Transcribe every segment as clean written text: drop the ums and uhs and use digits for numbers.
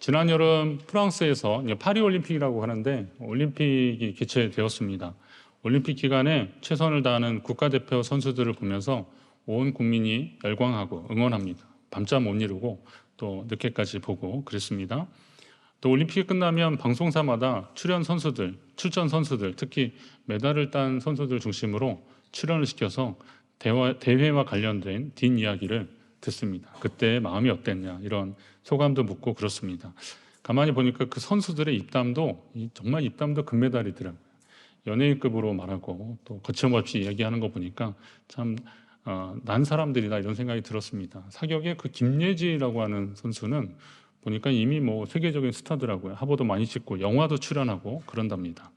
지난 여름 프랑스에서 파리올림픽이라고 하는데 올림픽이 개최되었습니다. 올림픽 기간에 최선을 다하는 국가대표 선수들을 보면서 온 국민이 열광하고 응원합니다. 밤잠 못 이루고 또 늦게까지 보고 그랬습니다. 또 올림픽이 끝나면 방송사마다 출연 선수들, 출전 선수들, 특히 메달을 딴 선수들 중심으로 출연을 시켜서 대회와 관련된 뒷이야기를 듣습니다. 그때 마음이 어땠냐 이런 소감도 묻고 그렇습니다. 가만히 보니까 그 선수들의 입담도 정말 입담도 금메달이더라고요. 연예인급으로 말하고 또 거침없이 얘기하는 거 보니까 참 난 사람들이다 이런 생각이 들었습니다. 사격의 그 김예지라고 하는 선수는 보니까 이미 뭐 세계적인 스타더라고요. 화보도 많이 찍고 영화도 출연하고 그런답니다.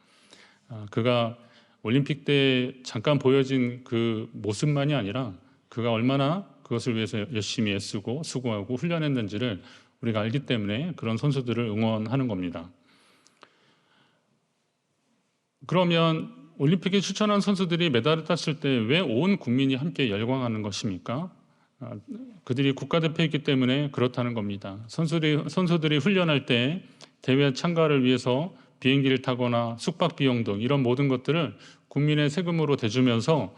그가 올림픽 때 잠깐 보여진 그 모습만이 아니라 그가 얼마나 그것을 위해서 열심히 애쓰고 수고하고 훈련했는지를 우리가 알기 때문에 그런 선수들을 응원하는 겁니다. 그러면 올림픽에 출전한 선수들이 메달을 땄을 때 왜 온 국민이 함께 열광하는 것입니까? 그들이 국가대표이기 때문에 그렇다는 겁니다. 선수들이 훈련할 때 대회 참가를 위해서 비행기를 타거나 숙박 비용 등 이런 모든 것들을 국민의 세금으로 대주면서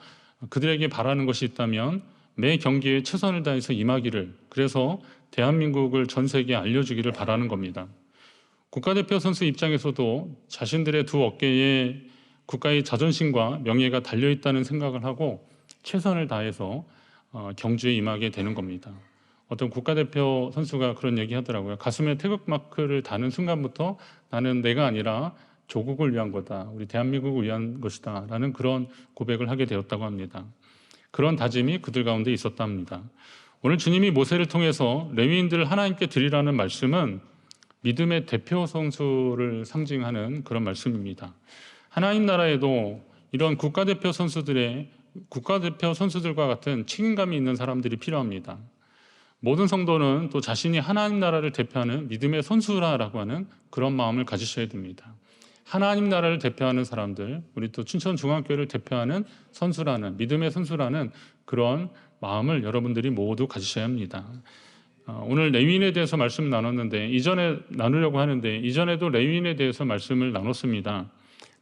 그들에게 바라는 것이 있다면 매 경기에 최선을 다해서 임하기를, 그래서 대한민국을 전 세계에 알려주기를 바라는 겁니다. 국가대표 선수 입장에서도 자신들의 두 어깨에 국가의 자존심과 명예가 달려있다는 생각을 하고 최선을 다해서 경주에 임하게 되는 겁니다. 어떤 국가대표 선수가 그런 얘기 하더라고요. 가슴에 태극마크를 다는 순간부터 나는 내가 아니라 조국을 위한 거다, 우리 대한민국을 위한 것이다 라는 그런 고백을 하게 되었다고 합니다. 그런 다짐이 그들 가운데 있었다 합니다. 오늘 주님이 모세를 통해서 레위인들을 하나님께 드리라는 말씀은 믿음의 대표 선수를 상징하는 그런 말씀입니다. 하나님 나라에도 이런 국가대표 선수들과 같은 책임감이 있는 사람들이 필요합니다. 모든 성도는 또 자신이 하나님 나라를 대표하는 믿음의 선수라고 하는 그런 마음을 가지셔야 됩니다. 하나님 나라를 대표하는 사람들, 우리 또 춘천중앙교회를 대표하는 선수라는, 믿음의 선수라는 그런 마음을 여러분들이 모두 가지셔야 합니다. 오늘 레위인에 대해서 말씀 나눴는데 나누려고 하는데 이전에도 레위인에 대해서 말씀을 나눴습니다.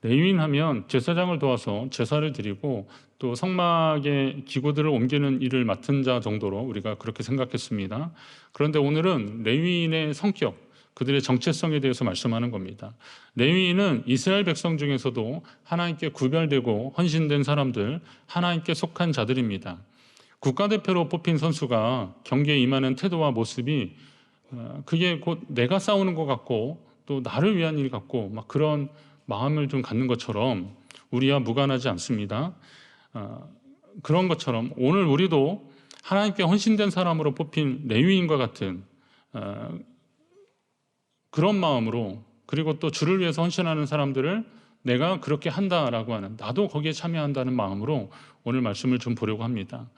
레위인 하면 제사장을 도와서 제사를 드리고 또 성막의 기구들을 옮기는 일을 맡은 자 정도로 우리가 그렇게 생각했습니다. 그런데 오늘은 레위인의 성격, 그들의 정체성에 대해서 말씀하는 겁니다. 레위인은 이스라엘 백성 중에서도 하나님께 구별되고 헌신된 사람들, 하나님께 속한 자들입니다. 국가대표로 뽑힌 선수가 경기에 임하는 태도와 모습이 그게 곧 내가 싸우는 것 같고 또 나를 위한 일 같고 막 그런 마음을 좀 갖는 것처럼 우리와 무관하지 않습니다. 그런 것처럼 오늘 우리도 하나님께 헌신된 사람으로 뽑힌 레위인과 같은 그런 마음으로, 그리고 또 주를 위해서 헌신하는 사람들을 내가 그렇게 한다라고 하는, 나도 거기에 참여한다는 마음으로 오늘 말씀을 좀 보려고 합니다.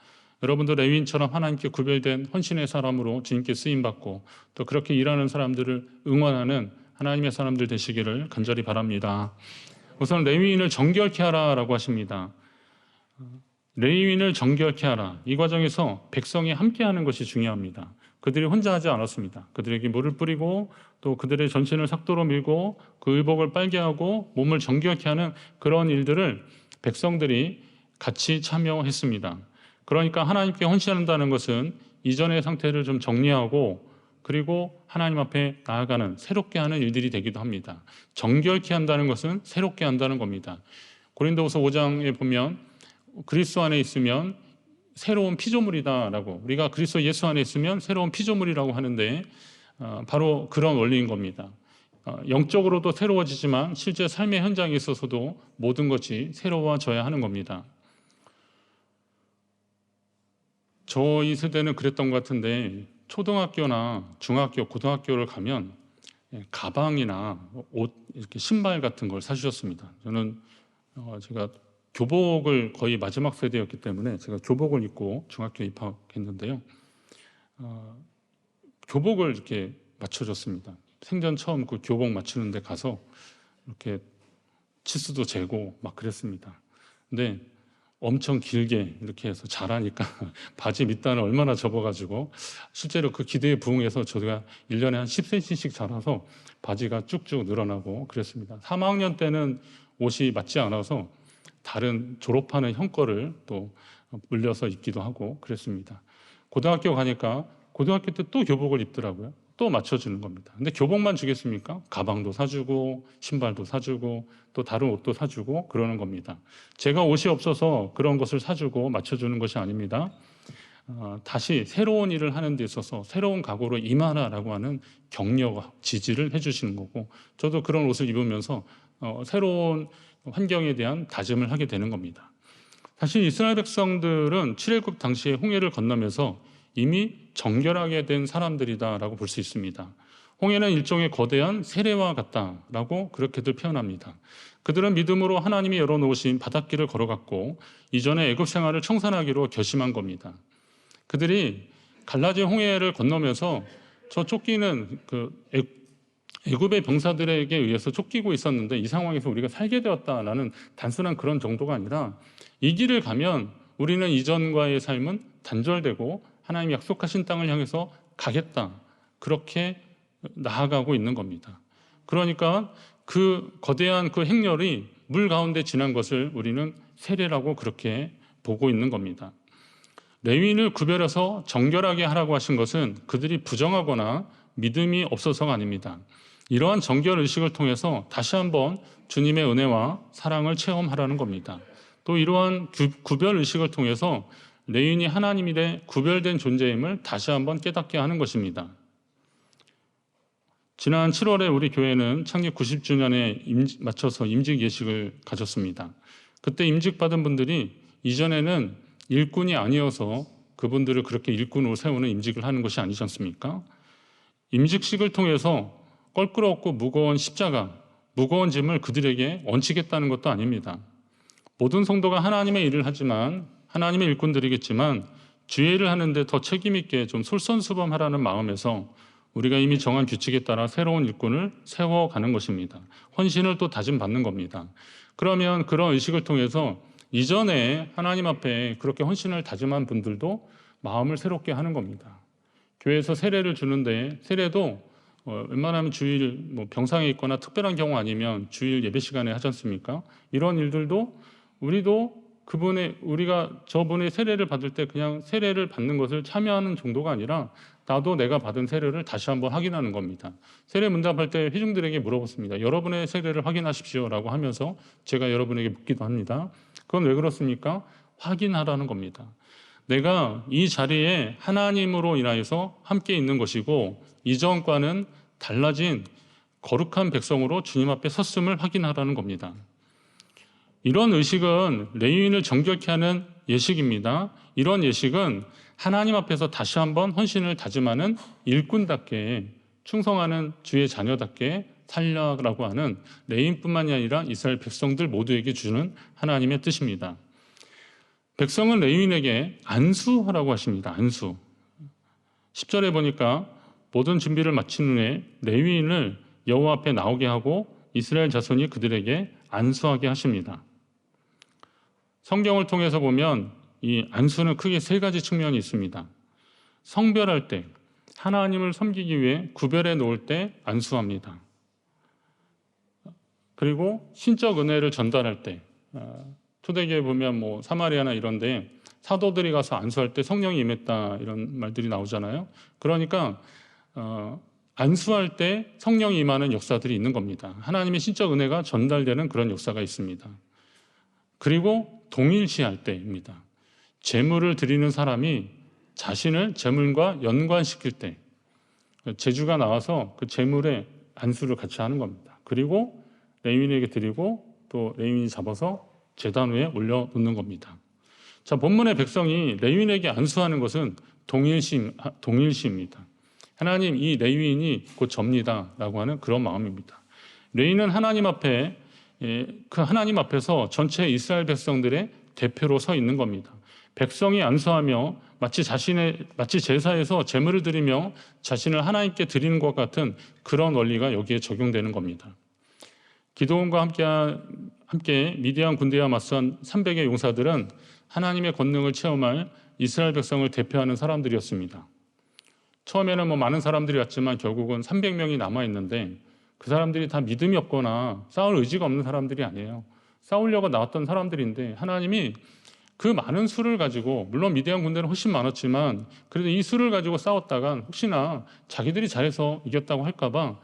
여러분도 레위인처럼 하나님께 구별된 헌신의 사람으로 주님께 쓰임받고 또 그렇게 일하는 사람들을 응원하는 하나님의 사람들 되시기를 간절히 바랍니다. 우선 레위인을 정결케 하라라고 하십니다. 레위인을 정결케 하라. 이 과정에서 백성이 함께하는 것이 중요합니다. 그들이 혼자 하지 않았습니다. 그들에게 물을 뿌리고 또 그들의 전신을 삭도로 밀고 그 의복을 빨게 하고 몸을 정결케 하는 그런 일들을 백성들이 같이 참여했습니다. 그러니까 하나님께 헌신한다는 것은 이전의 상태를 좀 정리하고 그리고 하나님 앞에 나아가는, 새롭게 하는 일들이 되기도 합니다. 정결케 한다는 것은 새롭게 한다는 겁니다. 고린도후서 5장에 보면 그리스도 안에 있으면 새로운 피조물이다라고, 우리가 그리스도 예수 안에 있으면 새로운 피조물이라고 하는데 바로 그런 원리인 겁니다. 영적으로도 새로워지지만 실제 삶의 현장에 있어서도 모든 것이 새로워져야 하는 겁니다. 저희 세대는 그랬던 것 같은데 초등학교나 중학교, 고등학교를 가면 가방이나 옷, 이렇게 신발 같은 걸 사주셨습니다. 저는 제가 교복을 거의 마지막 세대였기 때문에 제가 교복을 입고 중학교에 입학했는데요. 교복을 이렇게 맞춰줬습니다. 생전 처음 그 교복 맞추는 데 가서 이렇게 치수도 재고 막 그랬습니다. 근데 엄청 길게 이렇게 해서 잘하니까 바지 밑단을 얼마나 접어가지고 실제로 그 기대에 부응해서 저희가 1년에 한 10cm씩 자라서 바지가 쭉쭉 늘어나고 그랬습니다. 3학년 때는 옷이 맞지 않아서 다른 졸업하는 형 거를 또 물려서 입기도 하고 그랬습니다. 고등학교 가니까 고등학교 때 또 교복을 입더라고요. 또 맞춰주는 겁니다. 근데 교복만 주겠습니까? 가방도 사주고 신발도 사주고 또 다른 옷도 사주고 그러는 겁니다. 제가 옷이 없어서 그런 것을 사주고 맞춰주는 것이 아닙니다. 다시 새로운 일을 하는 데 있어서 새로운 각오로 임하라라고 하는 격려, 지지를 해주시는 거고 저도 그런 옷을 입으면서 새로운 환경에 대한 다짐을 하게 되는 겁니다. 사실 이스라엘 백성들은 출애굽 당시에 홍해를 건너면서 이미 정결하게 된 사람들이다라고 볼 수 있습니다. 홍해는 일종의 거대한 세례와 같다라고 그렇게들 표현합니다. 그들은 믿음으로 하나님이 열어놓으신 바닷길을 걸어갔고 이전에 애굽 생활을 청산하기로 결심한 겁니다. 그들이 갈라진 홍해를 건너면서 저 쫓기는 애굽의 병사들에게 의해서 쫓기고 있었는데 이 상황에서 우리가 살게 되었다라는 단순한 그런 정도가 아니라 이 길을 가면 우리는 이전과의 삶은 단절되고 하나님이 약속하신 땅을 향해서 가겠다. 그렇게 나아가고 있는 겁니다. 그러니까 그 거대한 그 행렬이 물 가운데 지난 것을 우리는 세례라고 그렇게 보고 있는 겁니다. 레위인을 구별해서 정결하게 하라고 하신 것은 그들이 부정하거나 믿음이 없어서가 아닙니다. 이러한 정결 의식을 통해서 다시 한번 주님의 은혜와 사랑을 체험하라는 겁니다. 또 이러한 구별 의식을 통해서 레위인이 하나님의 구별된 존재임을 다시 한번 깨닫게 하는 것입니다. 지난 7월에 우리 교회는 창립 90주년에 맞춰서 임직 예식을 가졌습니다. 그때 임직받은 분들이 이전에는 일꾼이 아니어서 그분들을 그렇게 일꾼으로 세우는 임직을 하는 것이 아니지 않습니까? 임직식을 통해서 껄끄럽고 무거운 십자가, 무거운 짐을 그들에게 얹히겠다는 것도 아닙니다. 모든 성도가 하나님의 일을 하지만 하나님의 일꾼들이겠지만 주의 일을 하는데 더 책임있게 좀 솔선수범하라는 마음에서 우리가 이미 정한 규칙에 따라 새로운 일꾼을 세워가는 것입니다. 헌신을 또 다짐받는 겁니다. 그러면 그런 의식을 통해서 이전에 하나님 앞에 그렇게 헌신을 다짐한 분들도 마음을 새롭게 하는 겁니다. 교회에서 세례를 주는데 세례도 웬만하면 주일 병상에 있거나 특별한 경우 아니면 주일 예배 시간에 하지 않습니까? 이런 일들도 우리도 우리가 저분의 세례를 받을 때 그냥 세례를 받는 것을 참여하는 정도가 아니라 나도 내가 받은 세례를 다시 한번 확인하는 겁니다. 세례 문답할 때 회중들에게 물어봤습니다. 여러분의 세례를 확인하십시오라고 하면서 제가 여러분에게 묻기도 합니다. 그건 왜 그렇습니까? 확인하라는 겁니다. 내가 이 자리에 하나님으로 인하여서 함께 있는 것이고 이전과는 달라진 거룩한 백성으로 주님 앞에 섰음을 확인하라는 겁니다. 이런 의식은 레위인을 정결케 하는 예식입니다. 이런 예식은 하나님 앞에서 다시 한번 헌신을 다짐하는 일꾼답게 충성하는 주의 자녀답게 살려라고 하는 레위인뿐만이 아니라 이스라엘 백성들 모두에게 주는 하나님의 뜻입니다. 백성은 레위인에게 안수하라고 하십니다. 안수. 10절에 보니까 모든 준비를 마친 후에 레위인을 여호와 앞에 나오게 하고 이스라엘 자손이 그들에게 안수하게 하십니다. 성경을 통해서 보면 이 안수는 크게 세 가지 측면이 있습니다. 성별할 때, 하나님을 섬기기 위해 구별해 놓을 때 안수합니다. 그리고 신적 은혜를 전달할 때, 초대교회 보면 사마리아나 이런데 사도들이 가서 안수할 때 성령이 임했다 이런 말들이 나오잖아요. 그러니까 안수할 때 성령이 임하는 역사들이 있는 겁니다. 하나님의 신적 은혜가 전달되는 그런 역사가 있습니다. 그리고 동일시할 때입니다. 제물을 드리는 사람이 자신을 제물과 연관시킬 때 제주가 나와서 그 제물에 안수를 같이 하는 겁니다. 그리고 레위인에게 드리고 또 레위인이 잡아서 제단 위에 올려놓는 겁니다. 자, 본문의 백성이 레위인에게 안수하는 것은 동일시입니다. 하나님, 이 레위인이 곧 접니다 라고 하는 그런 마음입니다. 레위인은 하나님 앞에 그 하나님 앞에서 전체 이스라엘 백성들의 대표로 서 있는 겁니다. 백성이 안수하며 마치 제사에서 제물을 드리며 자신을 하나님께 드리는 것 같은 그런 원리가 여기에 적용되는 겁니다. 기도원과 함께 함께 미디안 군대와 맞선 300의 용사들은 하나님의 권능을 체험할 이스라엘 백성을 대표하는 사람들이었습니다. 처음에는 많은 사람들이 왔지만 결국은 300명이 남아있는데 그 사람들이 다 믿음이 없거나 싸울 의지가 없는 사람들이 아니에요. 싸우려고 나왔던 사람들인데 하나님이 그 많은 수를 가지고, 물론 미디안 군대는 훨씬 많았지만 그래도 이 수를 가지고 싸웠다간 혹시나 자기들이 잘해서 이겼다고 할까봐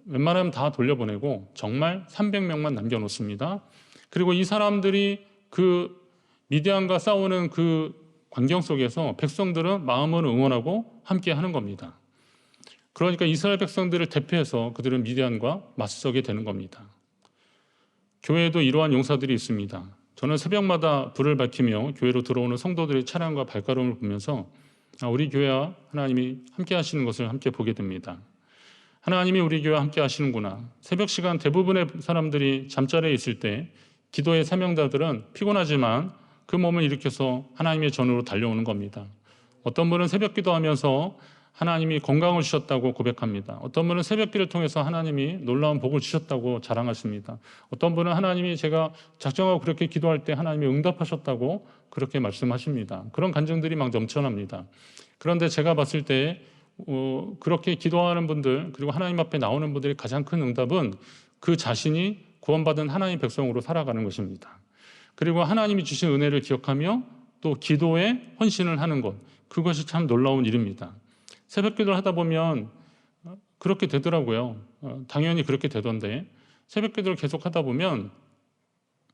웬만하면 다 돌려보내고 정말 300명만 남겨놓습니다. 그리고 이 사람들이 그 미디안과 싸우는 그 광경 속에서 백성들은 마음으로 응원하고 함께 하는 겁니다. 그러니까 이스라엘 백성들을 대표해서 그들은 미디안과 맞서게 되는 겁니다. 교회에도 이러한 용사들이 있습니다. 저는 새벽마다 불을 밝히며 교회로 들어오는 성도들의 차량과 발걸음을 보면서 우리 교회와 하나님이 함께 하시는 것을 함께 보게 됩니다. 하나님이 우리 교회와 함께 하시는구나. 새벽 시간 대부분의 사람들이 잠자리에 있을 때 기도의 사명자들은 피곤하지만 그 몸을 일으켜서 하나님의 전으로 달려오는 겁니다. 어떤 분은 새벽 기도하면서 하나님이 건강을 주셨다고 고백합니다. 어떤 분은 새벽기를 통해서 하나님이 놀라운 복을 주셨다고 자랑하십니다. 어떤 분은 하나님이 제가 작정하고 그렇게 기도할 때 하나님이 응답하셨다고 그렇게 말씀하십니다. 그런 간증들이 막 넘쳐납니다. 그런데 제가 봤을 때 그렇게 기도하는 분들, 그리고 하나님 앞에 나오는 분들의 가장 큰 응답은 그 자신이 구원받은 하나님의 백성으로 살아가는 것입니다. 그리고 하나님이 주신 은혜를 기억하며 또 기도에 헌신을 하는 것, 그것이 참 놀라운 일입니다. 새벽 기도를 하다 보면 그렇게 되더라고요. 당연히 그렇게 되던데 새벽 기도를 계속 하다 보면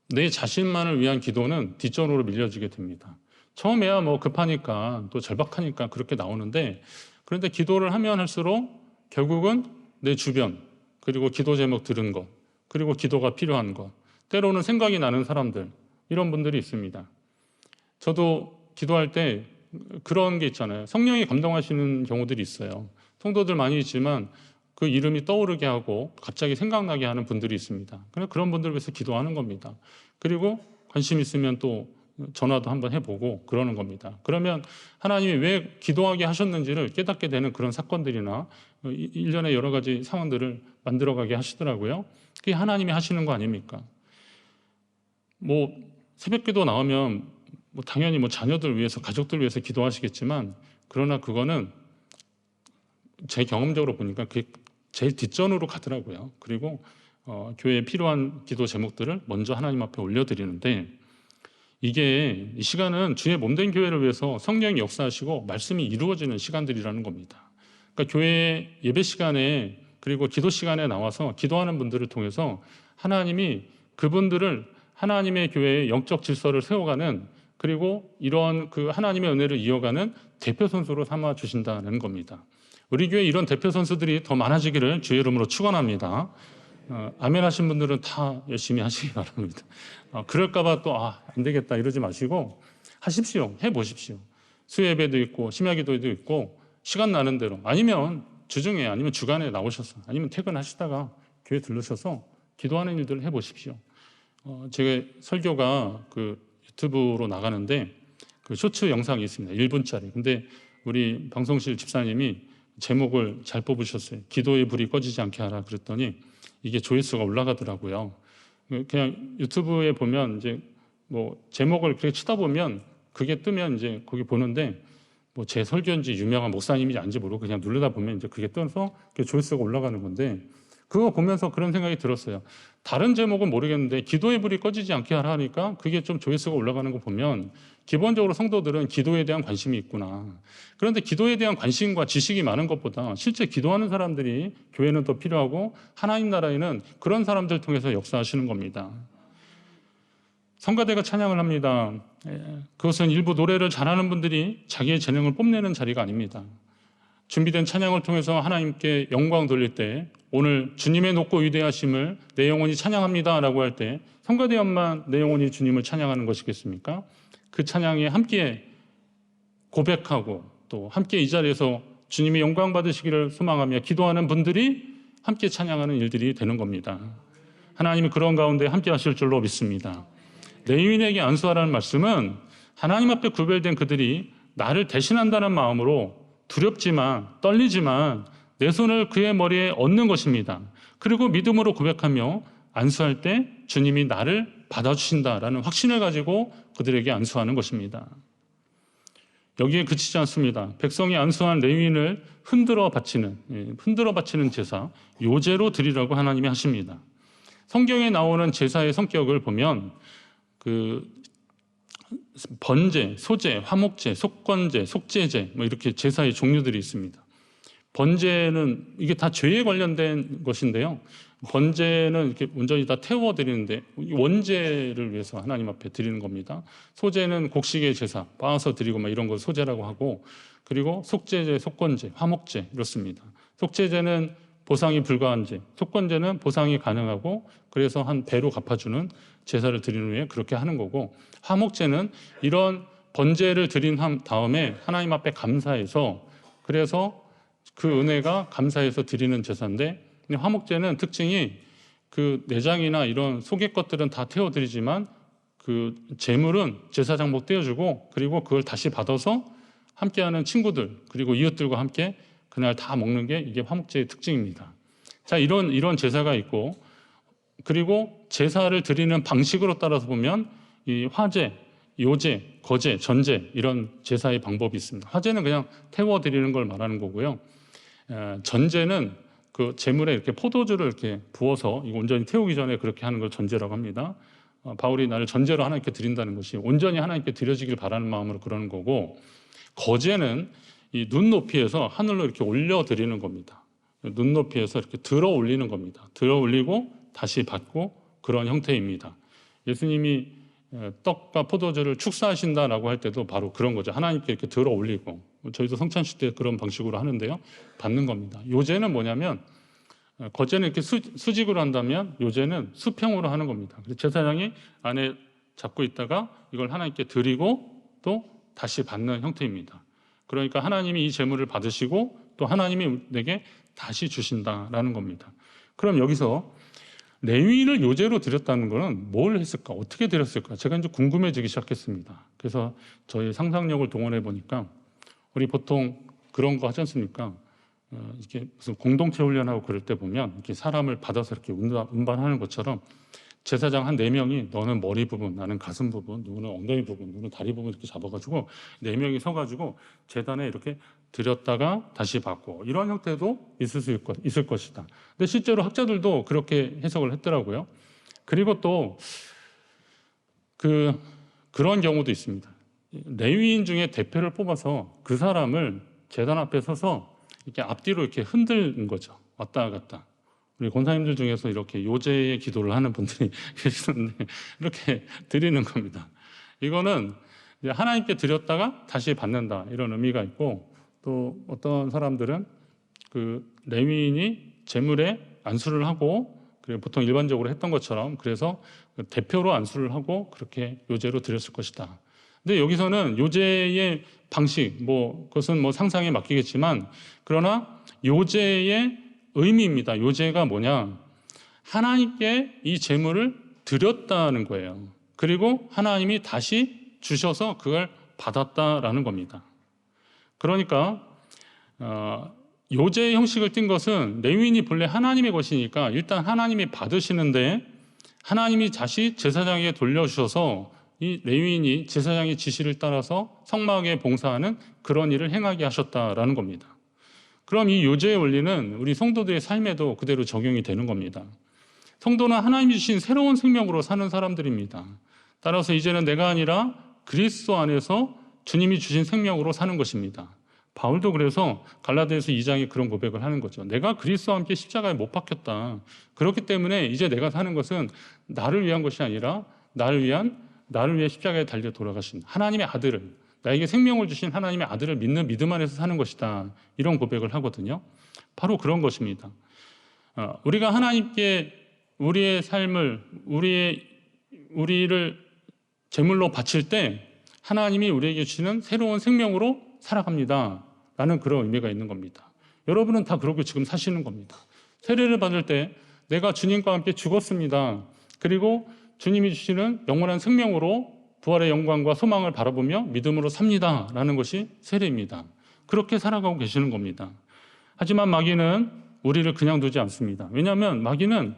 내 자신만을 위한 기도는 뒷전으로 밀려지게 됩니다. 처음에야 급하니까 또 절박하니까 그렇게 나오는데, 그런데 기도를 하면 할수록 결국은 내 주변, 그리고 기도 제목 들은 것, 그리고 기도가 필요한 것, 때로는 생각이 나는 사람들, 이런 분들이 있습니다. 저도 기도할 때 그런 게 있잖아요. 성령이 감동하시는 경우들이 있어요. 성도들 많이 있지만 그 이름이 떠오르게 하고 갑자기 생각나게 하는 분들이 있습니다. 그런 분들을 위해서 기도하는 겁니다. 그리고 관심 있으면 또 전화도 한번 해보고 그러는 겁니다. 그러면 하나님이 왜 기도하게 하셨는지를 깨닫게 되는 그런 사건들이나 일련의 여러 가지 상황들을 만들어가게 하시더라고요. 그게 하나님이 하시는 거 아닙니까? 새벽기도 나오면 당연히 자녀들 위해서, 가족들 위해서 기도하시겠지만, 그러나 그거는 제 경험적으로 보니까 그게 제일 뒷전으로 가더라고요. 그리고 교회에 필요한 기도 제목들을 먼저 하나님 앞에 올려드리는데, 이게 이 시간은 주의 몸된 교회를 위해서 성령이 역사하시고 말씀이 이루어지는 시간들이라는 겁니다. 그러니까 교회 예배 시간에, 그리고 기도 시간에 나와서 기도하는 분들을 통해서 하나님이 그분들을 하나님의 교회의 영적 질서를 세워가는, 그리고 이런 그 하나님의 은혜를 이어가는 대표 선수로 삼아 주신다는 겁니다. 우리 교회 이런 대표 선수들이 더 많아지기를 주의 이름으로 축원합니다. 아멘 하신 분들은 다 열심히 하시기 바랍니다. 그럴까봐 또 안 되겠다 이러지 마시고 하십시오. 해보십시오. 수예배도 있고 심야기도도 있고 시간 나는 대로, 아니면 주중에, 아니면 주간에 나오셔서, 아니면 퇴근하시다가 교회 들르셔서 기도하는 일들을 해보십시오. 제가 설교가 그 유튜브로 나가는데 그 쇼츠 영상이 있습니다. 1분짜리. 근데 우리 방송실 집사님이 제목을 잘 뽑으셨어요. 기도의 불이 꺼지지 않게 하라 그랬더니 이게 조회수가 올라가더라고요. 그냥 유튜브에 보면 이제 제목을 그렇게 치다 보면 그게 뜨면 이제 거기 보는데 제 설교인지 유명한 목사님인지 아닌지 모르고 그냥 누르다 보면 이제 그게 떠서 조회수가 올라가는 건데, 그거 보면서 그런 생각이 들었어요. 다른 제목은 모르겠는데 기도의 불이 꺼지지 않게 하라 하니까 그게 좀 조회수가 올라가는 거 보면 기본적으로 성도들은 기도에 대한 관심이 있구나. 그런데 기도에 대한 관심과 지식이 많은 것보다 실제 기도하는 사람들이 교회는 더 필요하고, 하나님 나라에는 그런 사람들 통해서 역사하시는 겁니다. 성가대가 찬양을 합니다. 그것은 일부 노래를 잘하는 분들이 자기의 재능을 뽐내는 자리가 아닙니다. 준비된 찬양을 통해서 하나님께 영광 돌릴 때, 오늘 주님의 높고 위대하심을 내 영혼이 찬양합니다 라고 할 때 성가대연만 내 영혼이 주님을 찬양하는 것이겠습니까? 그 찬양에 함께 고백하고 또 함께 이 자리에서 주님의 영광 받으시기를 소망하며 기도하는 분들이 함께 찬양하는 일들이 되는 겁니다. 하나님이 그런 가운데 함께 하실 줄로 믿습니다. 레위인에게 안수하라는 말씀은 하나님 앞에 구별된 그들이 나를 대신한다는 마음으로 두렵지만 떨리지만 내 손을 그의 머리에 얹는 것입니다. 그리고 믿음으로 고백하며 안수할 때 주님이 나를 받아주신다라는 확신을 가지고 그들에게 안수하는 것입니다. 여기에 그치지 않습니다. 백성이 안수한 레위인을 흔들어 바치는 제사, 요제로 드리라고 하나님이 하십니다. 성경에 나오는 제사의 성격을 보면 번제, 소제, 화목제, 속건제, 속제제 이렇게 제사의 종류들이 있습니다. 번제는 이게 다 죄에 관련된 것인데요. 번제는 이렇게 온전히 다 태워 드리는데 원제를 위해서 하나님 앞에 드리는 겁니다. 소제는 곡식의 제사, 빻아서 드리고 이런 걸 소제라고 하고, 그리고 속제제, 속건제, 화목제 이렇습니다. 속제제는 보상이 불가한 제, 속건제는 보상이 가능하고 그래서 한 배로 갚아주는 제사를 드리는 후에 그렇게 하는 거고, 화목제는 이런 번제를 드린 다음에 하나님 앞에 감사해서, 그래서 그 은혜가 감사해서 드리는 제사인데, 화목제는 특징이 그 내장이나 이런 속의 것들은 다 태워드리지만 그 재물은 제사장 목 떼어주고, 그리고 그걸 다시 받아서 함께하는 친구들 그리고 이웃들과 함께 그날 다 먹는 게 이게 화목제의 특징입니다. 자, 이런 제사가 있고, 그리고 제사를 드리는 방식으로 따라서 보면 이 화제, 요제, 거제, 전제 이런 제사의 방법이 있습니다. 화제는 그냥 태워 드리는 걸 말하는 거고요. 전제는 그 제물에 이렇게 포도주를 이렇게 부어서 이거 온전히 태우기 전에 그렇게 하는 걸 전제라고 합니다. 바울이 나를 전제로 하나님께 드린다는 것이 온전히 하나님께 드려지길 바라는 마음으로 그러는 거고, 거제는 이 눈높이에서 하늘로 이렇게 올려 드리는 겁니다. 눈높이에서 이렇게 들어 올리는 겁니다. 들어 올리고 다시 받고 그런 형태입니다. 예수님이 떡과 포도주를 축사하신다라고 할 때도 바로 그런 거죠. 하나님께 이렇게 들어 올리고, 저희도 성찬식 때 그런 방식으로 하는데요. 받는 겁니다. 요제는 뭐냐면, 거제는 이렇게 수직으로 한다면 요제는 수평으로 하는 겁니다. 그래서 제사장이 안에 잡고 있다가 이걸 하나님께 드리고 또 다시 받는 형태입니다. 그러니까 하나님이 이 제물을 받으시고 또 하나님이 내게 다시 주신다라는 겁니다. 그럼 여기서 레위인을 요제로 드렸다는 것은 뭘 했을까? 어떻게 드렸을까? 제가 이제 궁금해지기 시작했습니다. 그래서 저희 상상력을 동원해 보니까, 우리 보통 그런 거 하지 않습니까? 이렇게 무슨 공동체 훈련하고 그럴 때 보면 이렇게 사람을 받아서 이렇게 운반하는 것처럼 제사장 한 4명이 너는 머리 부분, 나는 가슴 부분, 누구는 엉덩이 부분, 누구는 다리 부분 이렇게 잡아가지고 4명이 서가지고 제단에 이렇게 드렸다가 다시 받고, 이런 형태도 있을 것이다. 근데 실제로 학자들도 그렇게 해석을 했더라고요. 그리고 또 그런 경우도 있습니다. 레위인 중에 대표를 뽑아서 그 사람을 제단 앞에 서서 이렇게 앞뒤로 이렇게 흔드는 거죠. 왔다 갔다. 우리 권사님들 중에서 이렇게 요제의 기도를 하는 분들이 계시는데 이렇게 드리는 겁니다. 이거는 이제 하나님께 드렸다가 다시 받는다 이런 의미가 있고, 또 어떤 사람들은 그 레위인이 제물에 안수를 하고, 그리고 보통 일반적으로 했던 것처럼 그래서 대표로 안수를 하고 그렇게 요제로 드렸을 것이다. 근데 여기서는 요제의 방식, 그것은 상상에 맡기겠지만, 그러나 요제의 의미입니다. 요제가 뭐냐? 하나님께 이 제물을 드렸다는 거예요. 그리고 하나님이 다시 주셔서 그걸 받았다라는 겁니다. 그러니까 요제의 형식을 띈 것은 레위인이 본래 하나님의 것이니까 일단 하나님이 받으시는데, 하나님이 다시 제사장에게 돌려주셔서 이 레위인이 제사장의 지시를 따라서 성막에 봉사하는 그런 일을 행하게 하셨다라는 겁니다. 그럼 이 요제의 원리는 우리 성도들의 삶에도 그대로 적용이 되는 겁니다. 성도는 하나님이 주신 새로운 생명으로 사는 사람들입니다. 따라서 이제는 내가 아니라 그리스도 안에서 주님이 주신 생명으로 사는 것입니다. 바울도 그래서 갈라디아서 2장에 그런 고백을 하는 거죠. 내가 그리스도와 함께 십자가에 못 박혔다. 그렇기 때문에 이제 내가 사는 것은 나를 위한 것이 아니라 나를 위해 십자가에 달려 돌아가신 하나님의 아들을, 나에게 생명을 주신 하나님의 아들을 믿는 믿음 안에서 사는 것이다. 이런 고백을 하거든요. 바로 그런 것입니다. 우리가 하나님께 우리의 삶을, 우리를 제물로 바칠 때 하나님이 우리에게 주시는 새로운 생명으로 살아갑니다. 라는 그런 의미가 있는 겁니다. 여러분은 다 그렇게 지금 사시는 겁니다. 세례를 받을 때 내가 주님과 함께 죽었습니다. 그리고 주님이 주시는 영원한 생명으로 부활의 영광과 소망을 바라보며 믿음으로 삽니다. 라는 것이 세례입니다. 그렇게 살아가고 계시는 겁니다. 하지만 마귀는 우리를 그냥 두지 않습니다. 왜냐하면 마귀는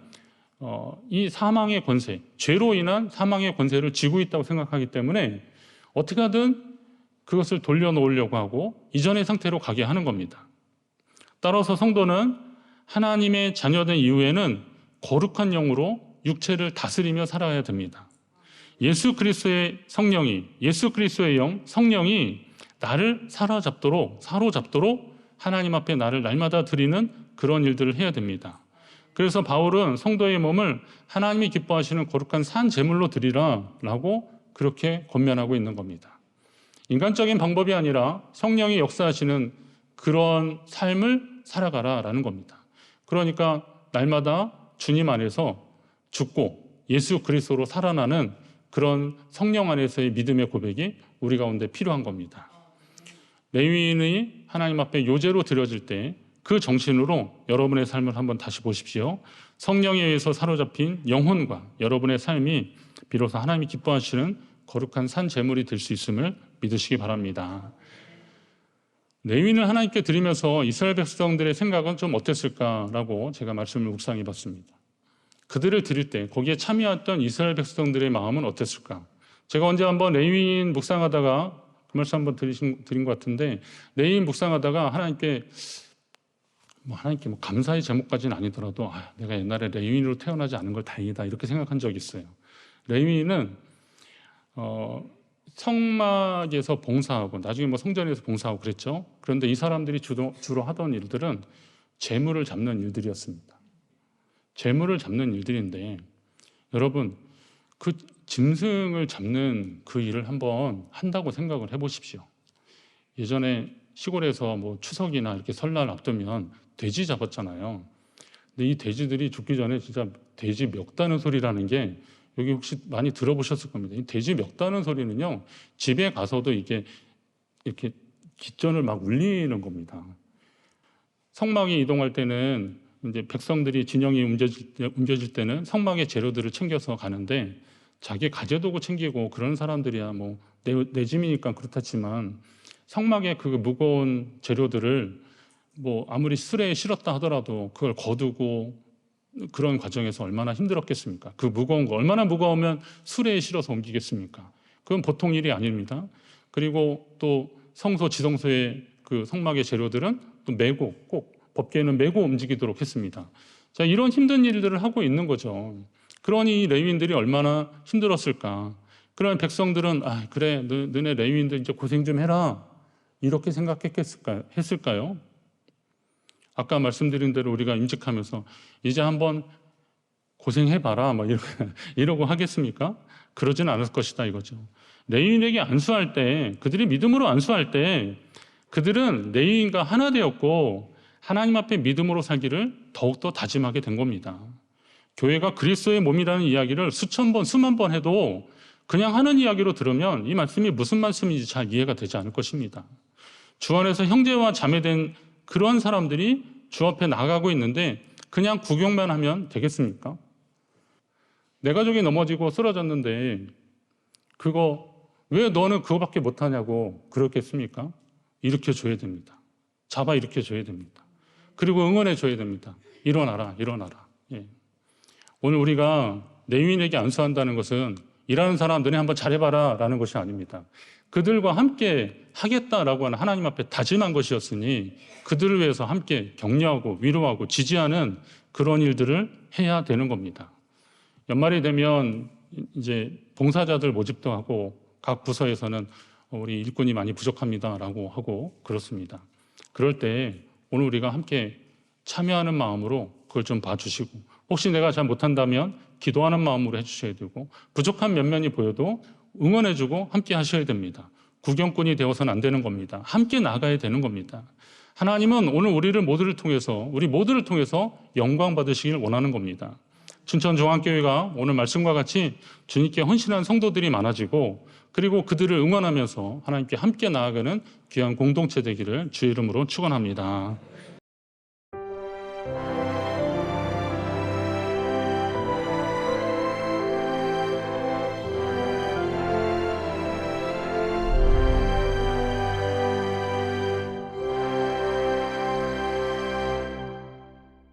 이 사망의 권세, 죄로 인한 사망의 권세를 쥐고 있다고 생각하기 때문에 어떻게 하든 그것을 돌려놓으려고 하고 이전의 상태로 가게 하는 겁니다. 따라서 성도는 하나님의 자녀된 이후에는 거룩한 영으로 육체를 다스리며 살아야 됩니다. 예수 그리스도의 성령이, 예수 그리스도의 영, 성령이 나를 사로잡도록 하나님 앞에 나를 날마다 드리는 그런 일들을 해야 됩니다. 그래서 바울은 성도의 몸을 하나님이 기뻐하시는 거룩한 산 제물로 드리라라고 그렇게 권면하고 있는 겁니다. 인간적인 방법이 아니라 성령이 역사하시는 그런 삶을 살아가라라는 겁니다. 그러니까 날마다 주님 안에서 죽고 예수 그리스도로 살아나는 그런 성령 안에서의 믿음의 고백이 우리 가운데 필요한 겁니다. 레위인이 하나님 앞에 요제로 드려질 때 그 정신으로 여러분의 삶을 한번 다시 보십시오. 성령에 의해서 사로잡힌 영혼과 여러분의 삶이 비로소 하나님이 기뻐하시는 거룩한 산 제물이 될 수 있음을 믿으시기 바랍니다. 레위인을 하나님께 드리면서 이스라엘 백성들의 생각은 좀 어땠을까라고 제가 말씀을 묵상해 봤습니다. 그들을 드릴 때 거기에 참여했던 이스라엘 백성들의 마음은 어땠을까? 제가 언제 한번 레위인 묵상하다가 그 말씀 한번 드린 것 같은데, 레위인 묵상하다가 하나님께 감사의 제목까지는 아니더라도 내가 옛날에 레위인으로 태어나지 않은 걸 다행이다 이렇게 생각한 적이 있어요. 레위인은 성막에서 봉사하고 나중에 성전에서 봉사하고 그랬죠. 그런데 이 사람들이 주로 하던 일들은 재물을 잡는 일들이었습니다. 재물을 잡는 일들인데 여러분, 그 짐승을 잡는 그 일을 한번 한다고 생각을 해보십시오. 예전에 시골에서 추석이나 이렇게 설날 앞두면 돼지 잡았잖아요. 근데 이 돼지들이 죽기 전에 진짜 돼지 멱다는 소리라는 게 여기 혹시 많이 들어보셨을 겁니다. 이 돼지 멱다는 소리는요, 집에 가서도 이게 이렇게 깃전을 막 울리는 겁니다. 성막이 이동할 때는 이제 백성들이 진영이 옮겨질 때는 성막의 재료들을 챙겨서 가는데 자기 가재도구 챙기고 그런 사람들이야 내 짐이니까 그렇다지만 성막의 그 무거운 재료들을 아무리 수레에 실었다 하더라도 그걸 거두고 그런 과정에서 얼마나 힘들었겠습니까? 그 무거운 거 얼마나 무거우면 수레에 실어서 옮기겠습니까? 그건 보통 일이 아닙니다. 그리고 또 성소 지성소의 그 성막의 재료들은 또 메고 꼭 법궤는 메고 움직이도록 했습니다. 자, 이런 힘든 일들을 하고 있는 거죠. 그러니 레위인들이 얼마나 힘들었을까? 그런 백성들은 그래 너네 레위인들 이제 고생 좀 해라 이렇게 했을까요? 아까 말씀드린 대로 우리가 임직하면서 이제 한번 고생해봐라 이러고 하겠습니까? 그러진 않을 것이다 이거죠. 레위인에게 안수할 때, 그들이 믿음으로 안수할 때 그들은 레위인과 하나 되었고 하나님 앞에 믿음으로 살기를 더욱더 다짐하게 된 겁니다. 교회가 그리스도의 몸이라는 이야기를 수천 번, 수만 번 해도 그냥 하는 이야기로 들으면 이 말씀이 무슨 말씀인지 잘 이해가 되지 않을 것입니다. 주 안에서 형제와 자매된 그런 사람들이 주 앞에 나가고 있는데 그냥 구경만 하면 되겠습니까? 내 가족이 넘어지고 쓰러졌는데 왜 너는 그거밖에 못하냐고 그렇겠습니까? 일으켜줘야 됩니다. 잡아 일으켜줘야 됩니다. 그리고 응원해줘야 됩니다. 일어나라. 예. 오늘 우리가 레위인에게 안수한다는 것은 일하는 사람 너네 한번 잘해봐라 라는 것이 아닙니다. 그들과 함께 하겠다라고 하는 하나님 앞에 다짐한 것이었으니 그들을 위해서 함께 격려하고 위로하고 지지하는 그런 일들을 해야 되는 겁니다. 연말이 되면 이제 봉사자들 모집도 하고 각 부서에서는 우리 일꾼이 많이 부족합니다라고 하고 그렇습니다. 그럴 때 오늘 우리가 함께 참여하는 마음으로 그걸 좀 봐주시고, 혹시 내가 잘 못한다면 기도하는 마음으로 해주셔야 되고, 부족한 면면이 보여도 응원해주고 함께 하셔야 됩니다. 구경꾼이 되어서는 안 되는 겁니다. 함께 나가야 되는 겁니다. 하나님은 오늘 우리 모두를 통해서 영광 받으시길 원하는 겁니다. 춘천종합교회가 오늘 말씀과 같이 주님께 헌신한 성도들이 많아지고, 그리고 그들을 응원하면서 하나님께 함께 나아가는 귀한 공동체 되기를 주의 이름으로 축원합니다.